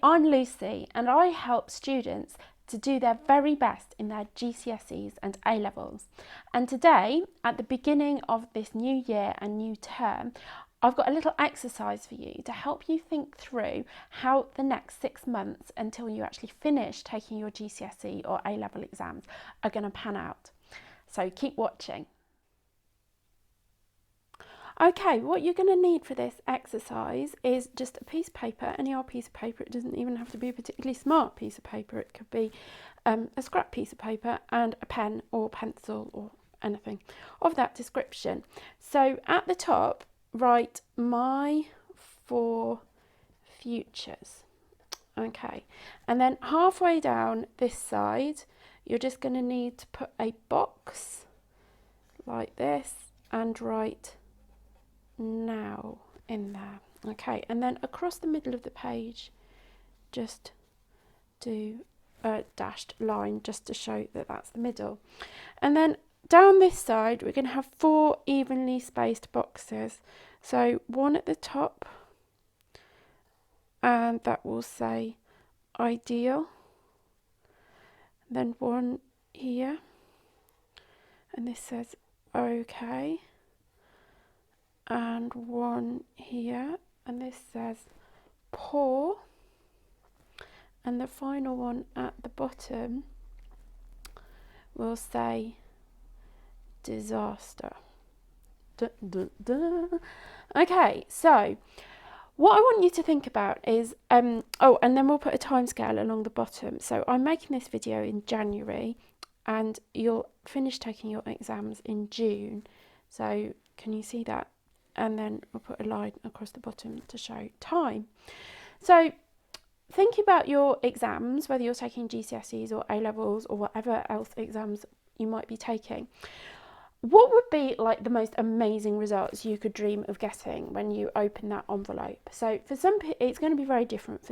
I'm Lucy and I help students to do their very best in their GCSEs and A-levels. And today, at the beginning of this new year and new term, I've got a little exercise for you to help you think through how the next 6 months until you actually finish taking your GCSE or A-level exams are going to pan out. So keep watching. Okay, what you're going to need for this exercise is just a piece of paper, any old piece of paper. It doesn't even have to be a particularly smart piece of paper. It could be a scrap piece of paper and a pen or pencil or anything of that description. So at the top, write my 4 futures. Okay, and then halfway down this side, you're just going to need to put a box like this and write now in there. Okay, and then across the middle of the page just do a dashed line just to show that that's the middle. And then down this side we're going to have 4 evenly spaced boxes, so one at the top and that will say ideal, then one here and this says okay, and one here and this says poor, and the final one at the bottom will say disaster. Duh, duh, duh. Okay, so what I want you to think about is and then we'll put a timescale along the bottom. So I'm making this video in January and you'll finish taking your exams in June, so can you see that? And then we'll put a line across the bottom to show time. So thinking about your exams, whether you're taking GCSEs or A-levels or whatever else exams you might be taking, what would be like the most amazing results you could dream of getting when you open that envelope? So for some it's going to be very different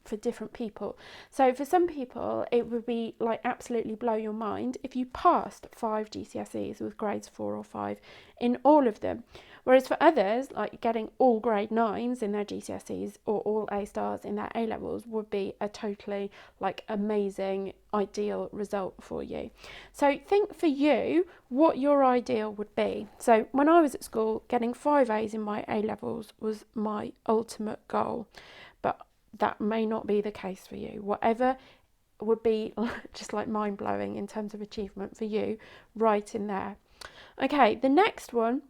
for different people. So for some people it would be like absolutely blow your mind if you passed 5 GCSEs with grades 4 or 5 in all of them. Whereas for others, like getting all grade 9s in their GCSEs or all A stars in their A-levels would be a totally like amazing, ideal result for you. So think for you what your ideal would be. So when I was at school, getting 5 A's in my A-levels was my ultimate goal, but that may not be the case for you. Whatever would be just like mind-blowing in terms of achievement for you, right in there. Okay, the next one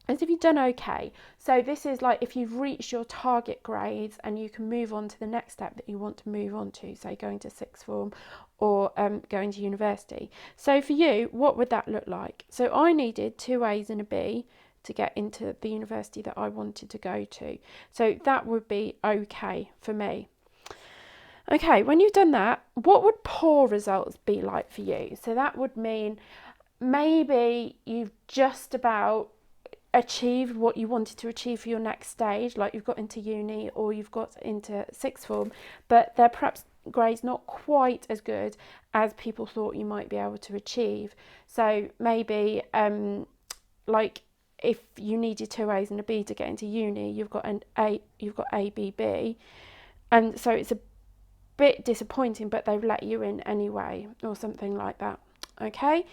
as if you've done okay. So this is like if you've reached your target grades and you can move on to the next step that you want to move on to, say going to sixth form or going to university. So for you, what would that look like? So I needed 2 A's and a B to get into the university that I wanted to go to. So that would be okay for me. Okay, when you've done that, what would poor results be like for you? So that would mean maybe you've just about achieved what you wanted to achieve for your next stage, like you've got into uni or you've got into sixth form, but they're perhaps grades not quite as good as people thought you might be able to achieve. So maybe like if you needed 2 A's and a B to get into uni, you've got A, B, B, and so it's a bit disappointing, but they've let you in anyway or something like that. Okay,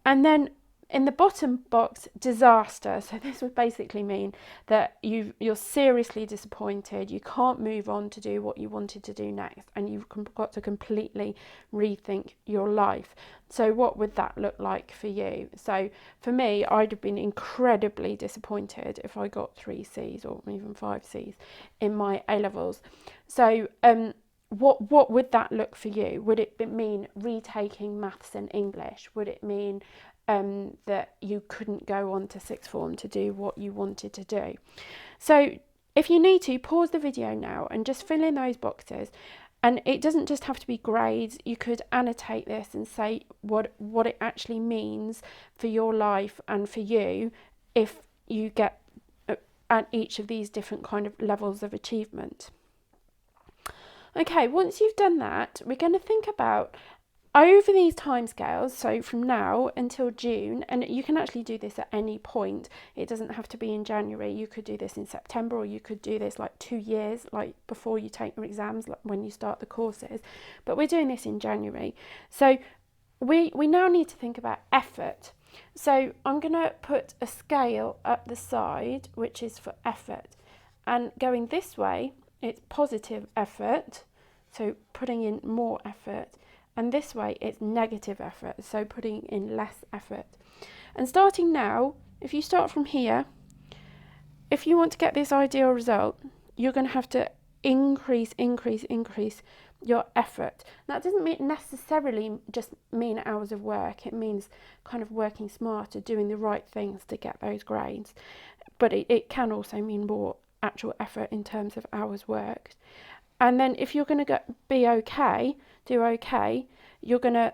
and then in the bottom box, disaster. So this would basically mean that you're seriously disappointed, you can't move on to do what you wanted to do next, and you've got to completely rethink your life. So what would that look like for you? So for me, I'd have been incredibly disappointed if I got 3 C's or even 5 C's in my A-levels. So what would that look for you? Would it mean retaking maths and English? Would it mean that you couldn't go on to sixth form to do what you wanted to do? So if you need to, pause the video now and just fill in those boxes. And it doesn't just have to be grades. You could annotate this and say what it actually means for your life and for you if you get at each of these different kind of levels of achievement. Okay, once you've done that, we're going to think about over these timescales, so from now until June, and you can actually do this at any point. It doesn't have to be in January. You could do this in September, or you could do this like 2 years, like before you take your exams, like when you start the courses. But we're doing this in January. So we now need to think about effort. So I'm going to put a scale up the side, which is for effort. And going this way, it's positive effort, so putting in more effort. And this way, it's negative effort, so putting in less effort. And starting now, if you start from here, if you want to get this ideal result, you're going to have to increase your effort. That doesn't necessarily just mean hours of work. It means kind of working smarter, doing the right things to get those grades. But it can also mean more actual effort in terms of hours worked. And then if you're going to do okay, you're going to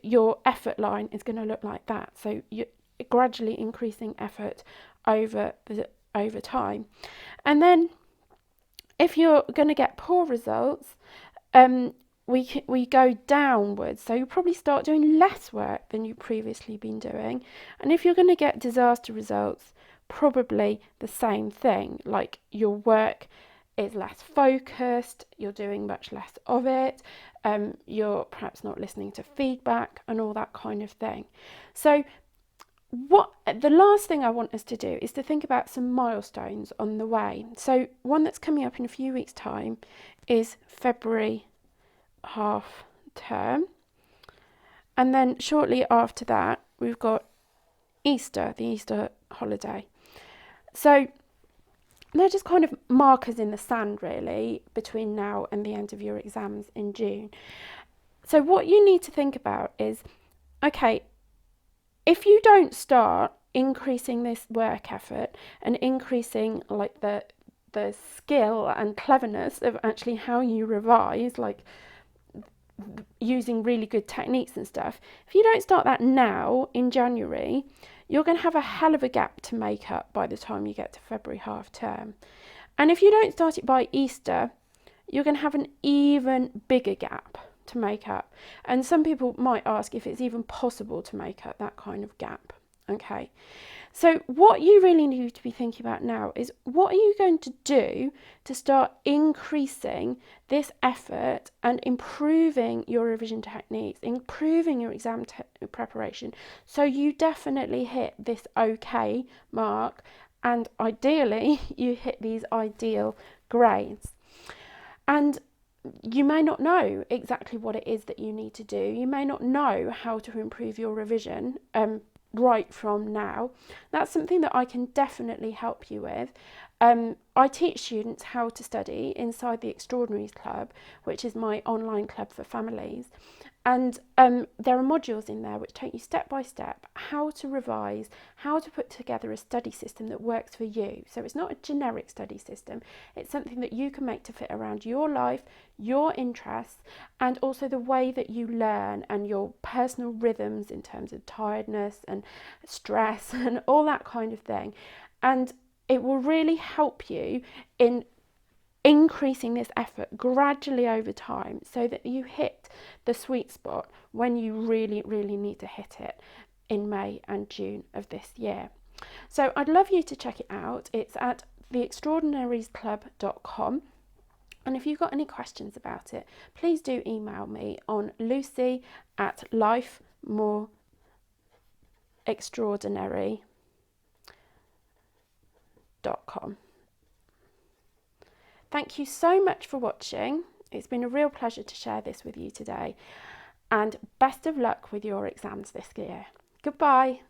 your effort line is going to look like that. So you're gradually increasing effort over time. And then if you're going to get poor results, we go downwards. So you probably start doing less work than you've previously been doing. And if you're going to get disaster results, probably the same thing, like your work is less focused, you're doing much less of it, you're perhaps not listening to feedback and all that kind of thing. So the last thing I want us to do is to think about some milestones on the way. So one that's coming up in a few weeks' time is February half term, and then shortly after that we've got Easter, the Easter holiday. So they're just kind of markers in the sand, really, between now and the end of your exams in June. So what you need to think about is, okay, if you don't start increasing this work effort and increasing like the skill and cleverness of actually how you revise, like using really good techniques and stuff, if you don't start that now in January, you're going to have a hell of a gap to make up by the time you get to February half term. And if you don't start it by Easter, you're going to have an even bigger gap to make up. And some people might ask if it's even possible to make up that kind of gap. Okay, so what you really need to be thinking about now is, what are you going to do to start increasing this effort and improving your revision techniques, improving your exam preparation, so you definitely hit this okay mark, and ideally you hit these ideal grades. And you may not know exactly what it is that you need to do. You may not know how to improve your revision right from now. That's something that I can definitely help you with. I teach students how to study inside the Extraordinaries Club, which is my online club for families. And there are modules in there which take you step by step how to revise, how to put together a study system that works for you. So it's not a generic study system, it's something that you can make to fit around your life, your interests, and also the way that you learn and your personal rhythms in terms of tiredness and stress and all that kind of thing. And it will really help you in increasing this effort gradually over time, so that you hit the sweet spot when you really need to hit it in May and June of this year. So I'd love you to check it out. It's at theextraordinariesclub.com, and if you've got any questions about it, please do email me on lucy@lifemoreextraordinary.com. Thank you so much for watching. It's been a real pleasure to share this with you today, and best of luck with your exams this year. Goodbye.